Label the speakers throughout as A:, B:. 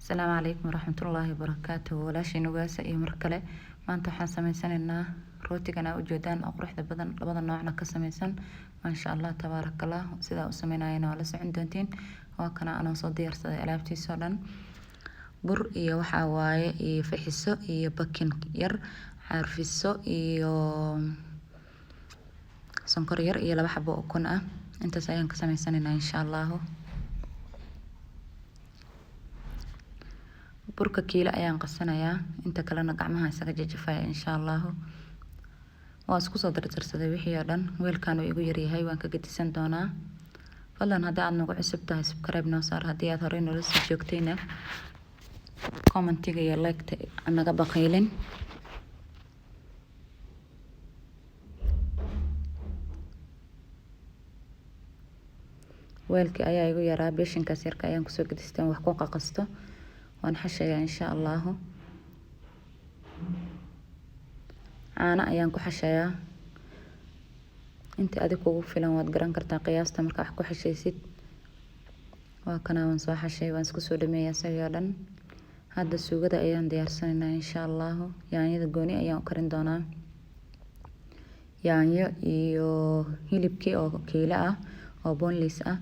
A: Asalaamu calaykum waraxmatullaahi wabarakaatuh. Walaashiin ugaasa iyo mar kale maanta waxaan sameysanaynaa rootigan aa ujeedaan oo quruxda badan labada noocna ka sameysan. Maasha Allah tabaarakallah sidaa u sameynayana waa la socon doontiin. Waa kana anoo soo diyaarsaday alaabtiisa oo dhan. Bur iyo waxaa waaye iyo fixiso iyo bakin yar, carfiso iyo sonkor yar iyo laba xabo oo ukun ah. Intaas ayaan ka sameysanaynaa insha Allah. burka kiila ayaan qasanayaa inta kalena gacmaha isaga jajafaya insha Allah. Waa isku soo dardarsaday wixii oo dhan. Weelkan uu igu yar yahay waan ka gedisan doonaa. Fadlan haddii aad nagu cusub tahay subscribe noo saar, haddii aad horey noola soo joogtayna commentiga iyo like naga baqaylin. weelkii ayaa igu yaraa, beeshinkaas yarka ayaan kusoo gedistaan wax ku qaqasto. waan xashayaa insha Allah. caana ayaan ku xashayaa inta adig kugu filan waad garan kartaa qiyaasta marka wax ku xashaysid. waa kana waan soo xashay, waan isku soo dhameeyaa isagoo dhan. hadda suugada ayaan diyaarsanaynaa insha Allah. yaanyada gooni ayaan u karin doonaa. yaanyo iyo hilibkii oo kiila ah oo boneless ah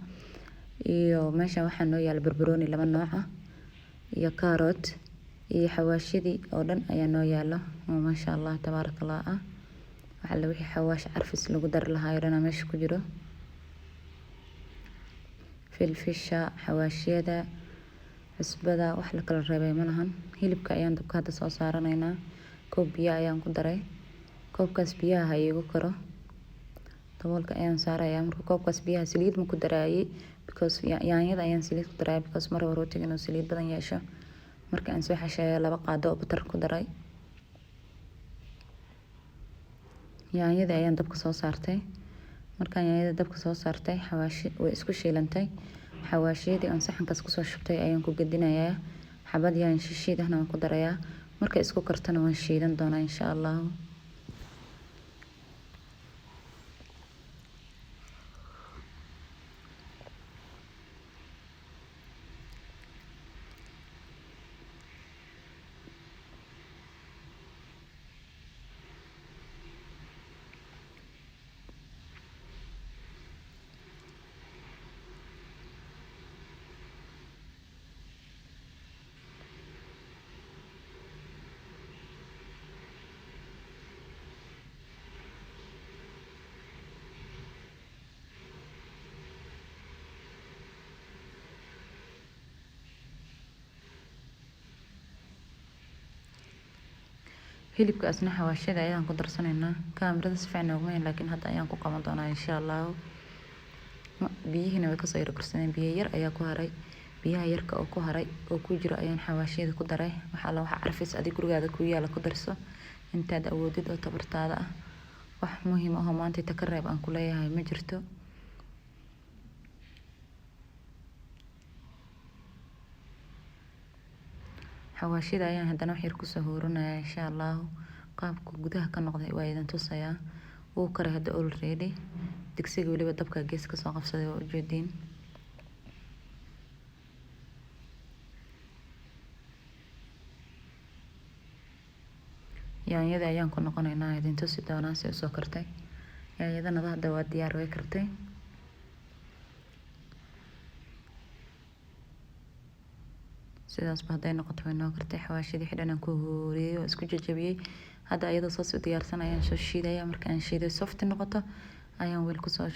A: iyo meesha waxaa noo yaala barbarooni laba nooc ah iyo carrot iyo xawaashidii oo dhan ayaa noo yaala oo maasha Allah tabaarakallah ah. waxa la wixii xawaash carfis lagu dar lahaa dhan meesha ku jiro. filfisha, xawaashiyada, cusbada wax la kala reebay ma lahan. hilibka ayaan dabka hadda soo saaranaynaa. koob biyo ayaan ku daray. koobkaas biyaha ha iigu karo. daboolka ayaan saarayaa. marka koobkaas biyaha saliid ma ku daraayay because yaanyada ayaan saliid ku daraayay because mar hore rootiga inuu saliid badan yeesho. marka aan soo xashayo laba qaado oo butter ku daray. yaanyada ayaan dabka soo saartay. markaan yaanyada dabka soo saartay xawaashi way isku shiilantay. xawaashiyadii aan saxankaas kusoo shubtay ayaan ku gedinayaa. xabad yaan shishiid ahna waan ku darayaa. marka isku kartana waan shiidan doonaa insha Allah. hilibka asna xawaashada ayaan ku darsanaynaa. kaamirada si fiican ugu weyn laakiin hadda ayaan ku qaban doonaa insha Allah. biyihina way ka soo yarkarsaneen. biyo yar ayaa ku haray. biyaha yarka oo ku haray oo ku jiro ayaan xawaashiyada ku daray. waxa la waxa carfis adig gurigaada ku yaala ku darso intaad awoodid oo tabartaada ah. wax muhiim ah oo maanta ta ka reeb aan ku leeyahay ma jirto. xawaashida ayaan haddana wax yar kusoo hoorinayaa insha Allah. qaabka gudaha ka noqday waa idin tusayaa. wuu karay hadda already. digsiga waliba dabka gees ka soo qabsaday waa ujeediin. yaanyada ayaan ku noqonaynaa idin tusi doonaa si u soo kartay. yaanyadana hadda waa diyaar way kartay. sidaas ba haday noqoto way noo kartay. xawaashidii xidhan aan ku hooriyay oo isku jajabiyay. hadda ayada soo diyaarsan ayaan soo shiidaya. marka aan shiiday soft noqoto ayaan weel ku soo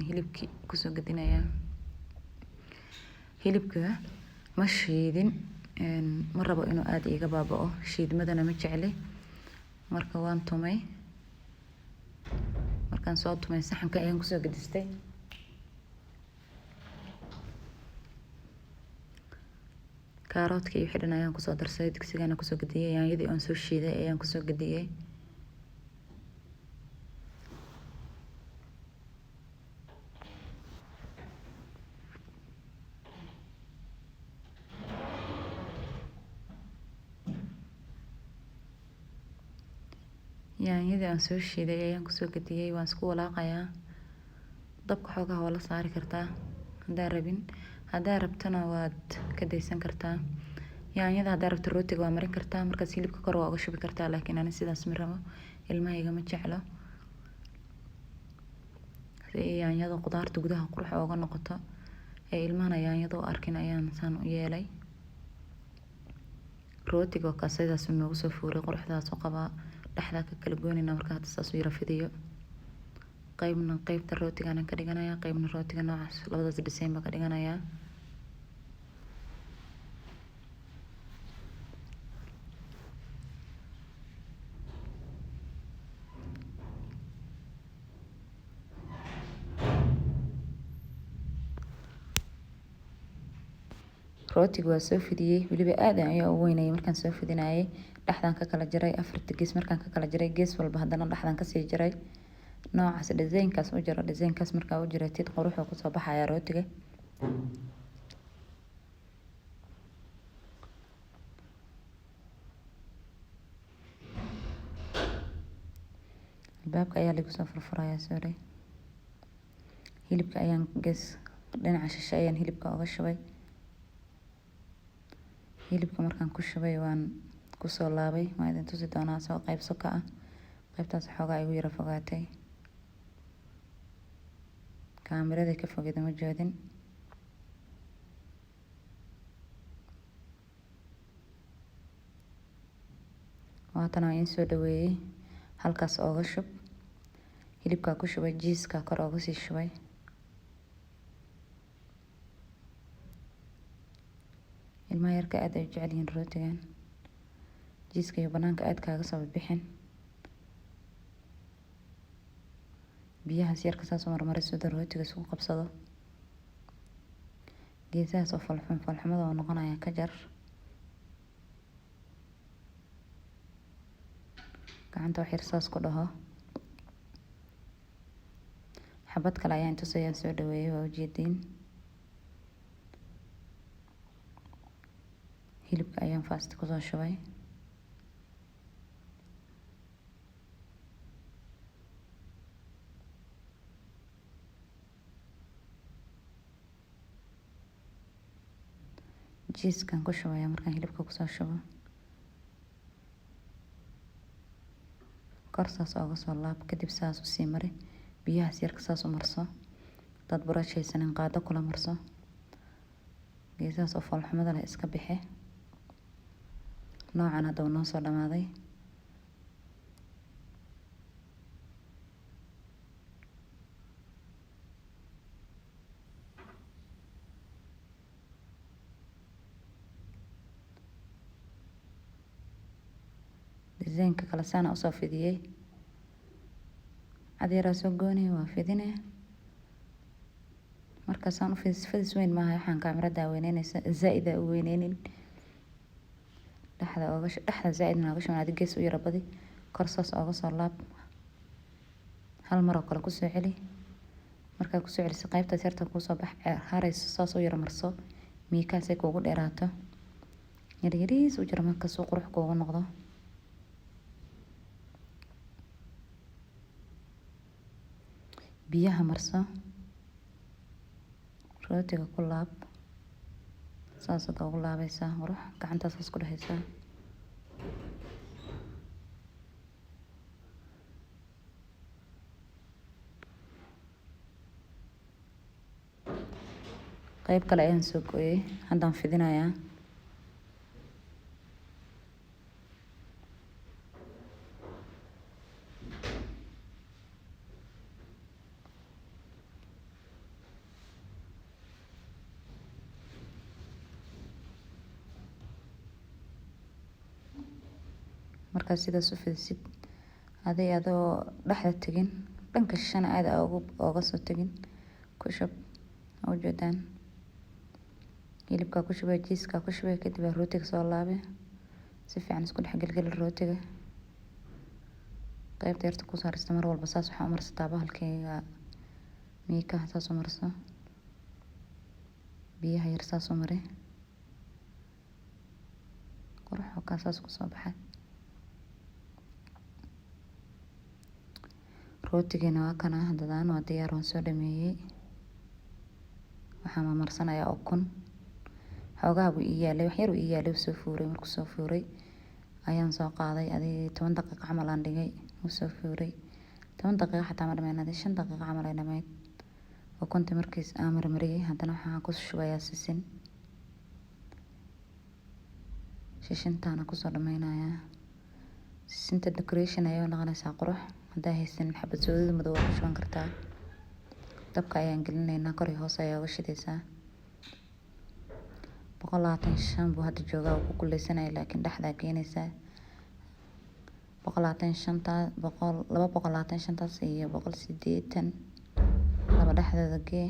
A: hilibki ku soo gedinayaa. hilibka ma shiidin ma rabo inuu aad iiga baabao. shiidmadana ma jecli. marka waan tumay. markaan soo tumay saxanka ayaan ku soo gedistay. kaaroodka iyo xidhan ayaan kusoo darsaday. digsigana kusoo gediyay. yaanyadii aan soo shiiday ayaan kusoo gediyay. yaanyadii aan soo shiiday ayaan kusoo gediyay. waan isku walaaqayaa. dabka xoogaha waa la saari kartaa hadaa rabin. hadaa rabtana waad ka daysan kartaa. yaanyada haddaad rabto rootiga waa marin kartaa, markaas hilibka kor waa uga shubi kartaa, laakiin ani sidaas ma rabo, ilmahayga ma jeclo. Si yaanyada qudaarta gudaha qurux ooga noqoto ee ilmahana yaanyada u arkin ayaan saan u yeelay. rootiga oo kaasaydaas noogu soo fuuray quruxdaas oo qabaa, dhexda ka kala goynayna marka hadda saas u yara fidiyo. qaybta rootigana ka dhiganayaa, qaybna rootiga noocaas labadaas design ba ka dhiganayaa. rootiga waa soo fidiyey, weliba aad ayaan u weynayay markaan soo fidinayay. dhexdan ka kala jaray, afarta gees markaan ka kala jaray, gees walba haddana dhexdan kasii jaray. noocaas designkaas u jiro, designkaas markaa u jiratid quruxuu kusoo baxayaa rootiga. albaabka ayaa lagu soo furfurayaa, sorry. hilibka ayaan gees dhinaca shishe ayaan hilibka uga shubay. hilibka markaan ku shubay waan kusoo laabay, waan idin tusi doonaa soo qayb soka ah. qaybtaas xoogaa igu yara fogaatay, kaamirada ka fogeeda ma joodin. waatan aan soo dhaweeyey, halkaas ooga shub. hilibkaa ku shubay, jiiska kor ooga sii shubay. ilmaha yarka aad ay u jecel yihiin rootigan, jiiska iyo banaanka aad kaaga soo bixin. biyahaas yarka saas u marmaray sida rootiga isugu qabsado. geesahaas oo falxumada oo noqonaya ka jar. gacanta wax yar saas ku dhaho. xabad kale ayaan tusayaa, soo dhaweeyey, waa ujeediin. hilibka ayaan fast kusoo shubay. jiiskan ku shubaya markaan hilibka kusoo shubo. kor saas ooga soo laab, kadib saas usii mari. biyahaas yarka saas u marso. dad burash haysanin qaado kula marso. geesahaas oo falxumada leh iska bixi. noocan hadda uu noo soo dhamaaday. designka kale saana usoo fidiyey. cadeeraa soo gooni waa fidine. markaasaan u fidis weyn maaha, waxaan kaamirada weyneynaysa zaaida u weyneynin. dhexda zaaid nooga shuban, adi gees u yara badi. kor saas ooga soo laab. hal mar oo kale kusoo celi. markaa kusoo celisa qaybtaas yarta kusoo bax harayso saas u yara marso. miikaasay kuugu dheeraato. yaryariis u jira markaas uu qurux kuugu noqdo. biyaha marso. rootiga ku laab. saasad ugu laabaysaa qurux, gacantaas saas ku dhehaysaa. qayb kale ayaan soo gooyey, haddaan fidinayaa. markaas sidaas u fidisid adoo dhexda tegin, dhanka shishana aad ooga soo tegin, ku shub. ujeedaan hilibkaa ku shubay, jiiskaa ku shubay, kadib aa rootiga soo laabe. si fiican isku dhex gelgeli rootiga. qaybta yarta ku saarista mar walba saas waxaa u marsataa bahalkeyga miikaha, saas u marso. biyaha yar saas u mari. qurux oo kaa saas kusoo baxay. rootigeena waa kana, haddadaan waa diyaar, waan soo dhameeyey. waxaan marmarsanayaa ukun. xoogaa buu ii yaalay wax yar uu ii yaalay wuu soo fuuray markuu soo fuuray ayaan soo qaaday adii 10 daqiiqo camal aan dhigay wuu soo fuuray 10 daqiiqo xataa ma dhammayn adii 5 daqiiqo camal ay dhammayd ukuntii markiis aan marmariyay haddana waxaan ku shubayaa sisin shishintaana kusoo dhammaynayaa sisinta decoration ayay u noqonaysaa qurux haddaa haysan xabad soodada madow waa ku shuban kartaa dabka ayaan gelinaynaa kor iyo hoos ayaa uga shidaysaa 125 buu hadda joogaa wuu ku kuleysanaya laakiin dhexdaa keenaysaa 225 taas iyo 180 laba dhexdooda gee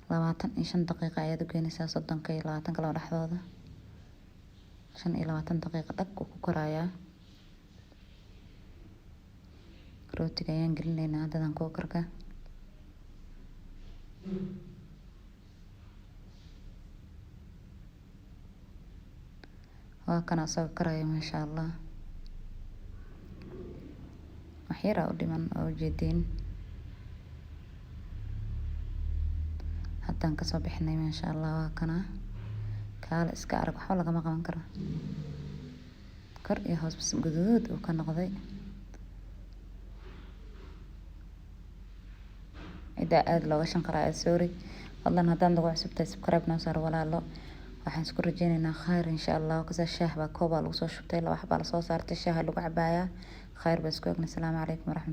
A: 25 daqiiqo ayaad u keenaysaa 30 iyo 20 laba dhexdooda 5 iyo 20 daqiiqo dhag ku korayaa rootiga ayaan gelinaynaa haddan kuukarka waa kana asagoo karaya maasha allah wax yar u dhiman oo ujeediin haddaan kasoo bixinay maasha allah waa kana kaale iska arag waxba lagama qaban karo kor iyo hoos bas guduud uu ka noqday idaa aad looga shanqaraayo sorry fadlan haddaan lagu cusubtahay subscribe noo saar walaalo waxaan isku rajaynaynaa khayr insha allah kasaa shaah baa koobaa lagu soo shubtay laba xabaa lasoo saartay shaaha lagu cabaaya khayr baa isku egna asalaamu calaykum waraxmatullahi